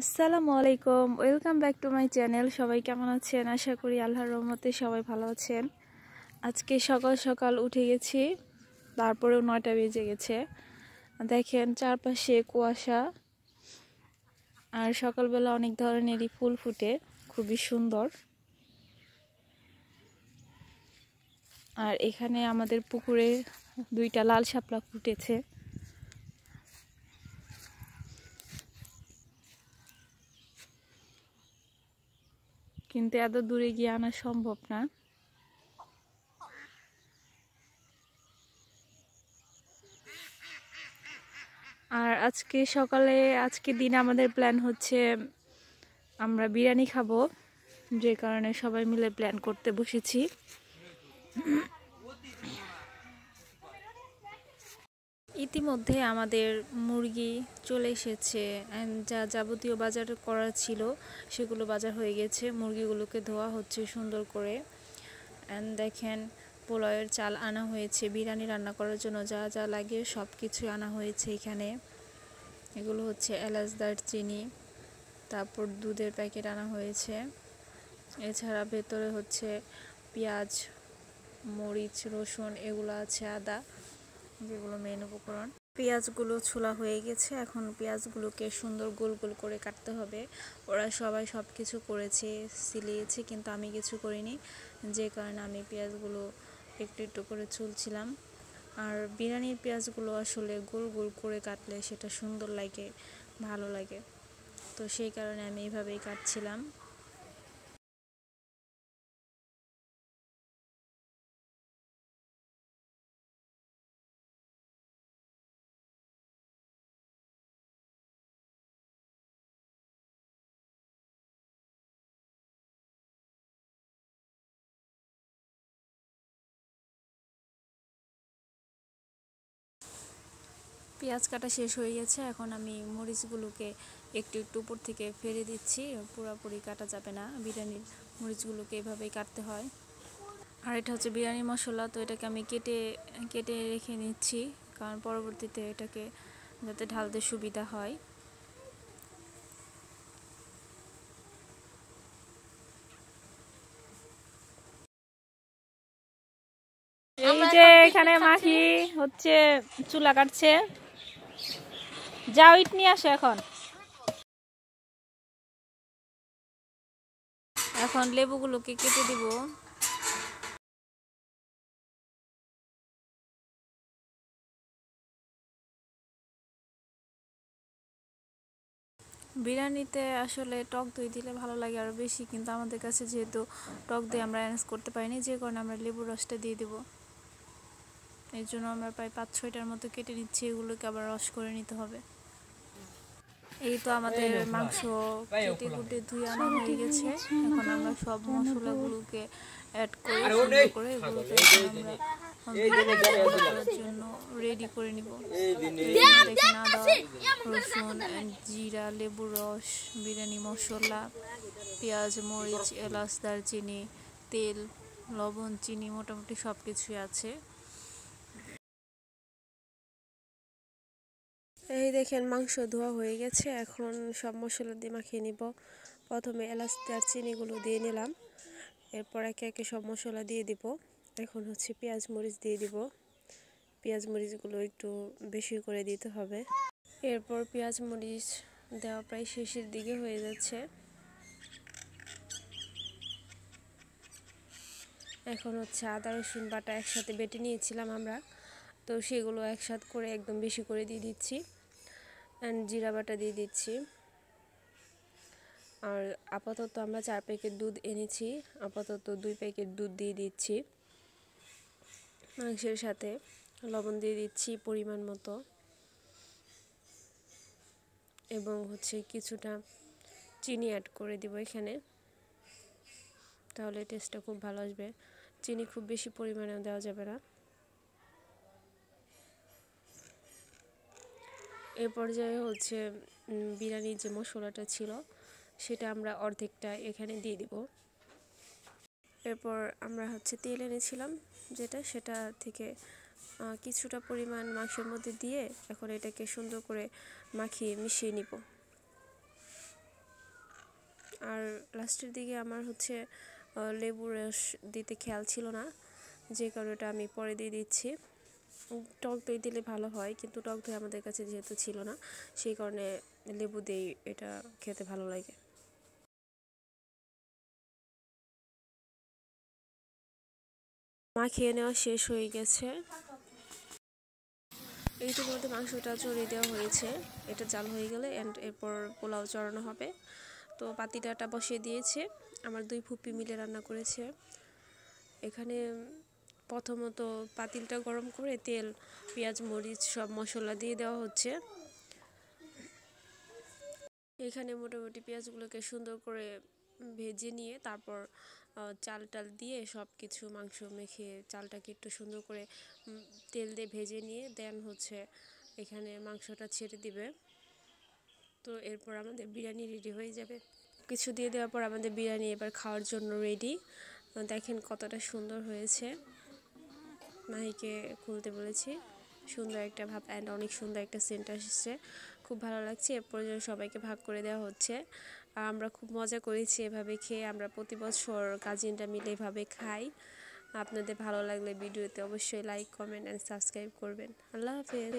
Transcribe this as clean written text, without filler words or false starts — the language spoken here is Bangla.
আসসালামু আলাইকুম, welcome back to my channel. সবাই কেমন আছেন? আশা করি আল্লাহর রহমতে সবাই ভালো আছেন। আজকে সকাল সকাল উঠে গেছি, তারপরেও 9টা বেজে গেছে। দেখেন চারপাশে কুয়াশা, আর সকালবেলা অনেক ধরনেরই ফুল ফুটে, খুবই সুন্দর। আর এখানে আমাদের পুকুরে 2টা লাল শাপলা ফুটেছে। কিন্তু এত দূরে গিয়ে আনা সম্ভব না। আর আজকে দিনে আমাদের প্ল্যান হচ্ছে আমরা বিরিয়ানি খাবো, যে কারণে সবাই মিলে প্ল্যান করতে বসেছি। ইতিমধ্যে আমাদের মুরগি চলে এসেছে, যা যাবতীয় বাজার করার ছিল সেগুলো বাজার হয়ে গেছে। মুরগিগুলোকে ধোয়া হচ্ছে সুন্দর করে। দেখেন পোলাওয়ের চাল আনা হয়েছে, বিরিয়ানি রান্না করার জন্য যা যা লাগে সব কিছু আনা হয়েছে এখানে। এগুলো হচ্ছে এলাচ, দারচিনি, তারপর দুধের প্যাকেট আনা হয়েছে। এছাড়া ভেতরে হচ্ছে পেঁয়াজ, মরিচ, রসুন, এগুলো আছে, আদা, যেগুলো মেন উপকরণ। পেঁয়াজগুলো ছোলা হয়ে গেছে, এখন পেঁয়াজগুলোকে সুন্দর গোল গোল করে কাটতে হবে। ওরা সবাই সব কিছু করেছে, সিলিয়েছে, কিন্তু আমি কিছু করিনি, যে কারণে আমি পেঁয়াজগুলো একটু একটু করে চুলছিলাম। আর বিরিয়ানির পেঁয়াজগুলো আসলে গোল গোল করে কাটলে সেটা সুন্দর লাগে, ভালো লাগে, তো সেই কারণে আমি এইভাবেই কাটছিলাম। পেঁয়াজ কাটা শেষ হয়ে গেছে, এখন আমি মরিচগুলোকে একটু একটু উপর থেকে ফেলে দিচ্ছি। পুরোপুরি কাটা যাবে না, বিরিয়ানির মরিচগুলোকে এভাবেই কাটতে হয়। আর এটা হচ্ছে বিরিয়ানি মশলা, তো এটাকে আমি কেটে কেটে রেখে নিচ্ছি, কারণ পরবর্তীতে এটাকে যাতে ঢালতে সুবিধা হয়। এই যে এখানে মাখি হচ্ছে চুলা কাটছে, যাও ইট নিয়ে আসো। এখন লেবুগুলোকে কেটে দিব। বিরিয়ানিতে আসলে টক দই দিলে ভালো লাগে আরও বেশি, কিন্তু আমাদের কাছে যেহেতু টক দই আমরা অ্যারেঞ্জ করতে পারিনি, যে কারণে আমরা লেবুর রসটা দিয়ে দেব। এর জন্য আমরা প্রায় 5-6টার মতো কেটে নিচ্ছি, এগুলোকে আবার রস করে নিতে হবে। এই তো আমাদের মাংস কেটে কুটে ধুয়ে আনা হয়ে গেছে। এখন আমরা সব মশলাগুলোকে অ্যাড করে সুন্দর করে এগুলোকে আমরা জন্য রেডি করে নিব। দেখেন আদা, রসুন, জিরা, লেবুর রস, বিরিয়ানি মশলা, পেঁয়াজ, মরিচ, এলাচ, দারচিনি, তেল, লবণ, চিনি, মোটামুটি সব কিছুই আছে। এই দেখেন মাংস ধোয়া হয়ে গেছে, এখন সব মশলা দিয়ে মাখিয়ে নিব। প্রথমে এলাচ, দারচিনিগুলো দিয়ে নিলাম, এরপর একে একে সব মশলা দিয়ে দিব। এখন হচ্ছে পেঁয়াজ, মরিচ দিয়ে দিব। পেঁয়াজ মরিচগুলো একটু বেশি করে দিতে হবে। এরপর পেঁয়াজ মরিচ দেওয়া প্রায় শেষের দিকে হয়ে যাচ্ছে। এখন হচ্ছে আদা রসুন বাটা একসাথে বেটে নিয়েছিলাম আমরা, তো সেগুলো একসাথে করে একদম বেশি করে দিয়ে দিচ্ছি। অ্যান্ড জিরা বাটা দিয়ে দিচ্ছি। আর আপাতত আমরা 4 প্যাকেট দুধ এনেছি, আপাতত 2 প্যাকেট দুধ দিয়ে দিচ্ছি। মাংসের সাথে লবণ দিয়ে দিচ্ছি পরিমাণ মতো, এবং হচ্ছে কিছুটা চিনি অ্যাড করে দিব এখানে, তাহলে টেস্টটা খুব ভালো আসবে। চিনি খুব বেশি পরিমাণে দেওয়া যাবে না। এ পর্যায়ে হচ্ছে বিরিয়ানির যে মশলাটা ছিল সেটা আমরা অর্ধেকটা এখানে দিয়ে দিব। এরপর আমরা হচ্ছে তেল এনেছিলাম সেটা থেকে কিছুটা পরিমাণ মাংসের মধ্যে দিয়ে এখন এটাকে সুন্দর করে মাখিয়ে মিশিয়ে নিব। আর লাস্টের দিকে আমার হচ্ছে লেবুর রস দিতে খেয়াল ছিল না, যে কারণে এটা আমি পরে দিয়ে দিচ্ছি। টক দই দিলে ভালো হয়, কিন্তু টক দই আমাদের কাছে যেহেতু ছিল না, সেই কারণে লেবু দিয়েই এটা খেতে ভালো লাগে। মাখিয়ে নেওয়া শেষ হয়ে গেছে। ইতিমধ্যে মাংসটা চড়িয়ে দেওয়া হয়েছে, এটা জাল হয়ে গেলে এরপর পোলাও চড়ানো হবে। তো পাতিলাটা বসিয়ে দিয়েছে, আমার 2 ফুপি মিলে রান্না করেছে। এখানে প্রথমত পাতিলটা গরম করে তেল, পেঁয়াজ, মরিচ সব মশলা দিয়ে দেওয়া হচ্ছে। এখানে মোটামুটি পেঁয়াজগুলোকে সুন্দর করে ভেজে নিয়ে তারপর চাল টাল দিয়ে সব কিছু মাংস মেখে চালটাকে একটু সুন্দর করে তেল দিয়ে ভেজে নিয়ে দেন হচ্ছে এখানে মাংসটা ছেড়ে দিবে। তো এরপর আমাদের বিরিয়ানি রেডি হয়ে যাবে। কিছু দিয়ে দেওয়ার পর আমাদের বিরিয়ানি এবার খাওয়ার জন্য রেডি। দেখেন কতটা সুন্দর হয়েছে। মাহিকে খুলতে বলেছি, সুন্দর একটা ভাব অ্যান্ড অনেক সুন্দর একটা সেন্ট আসছে, খুব ভালো লাগছে। এরপর সবাইকে ভাগ করে দেওয়া হচ্ছে। আর আমরা খুব মজা করেছি এভাবে খেয়ে, আমরা প্রতি বছর কাজিনরা মিলে এভাবে খাই। আপনাদের ভালো লাগলে ভিডিওতে অবশ্যই লাইক, কমেন্ট অ্যান্ড সাবস্ক্রাইব করবেন। আল্লাহ হাফেজ।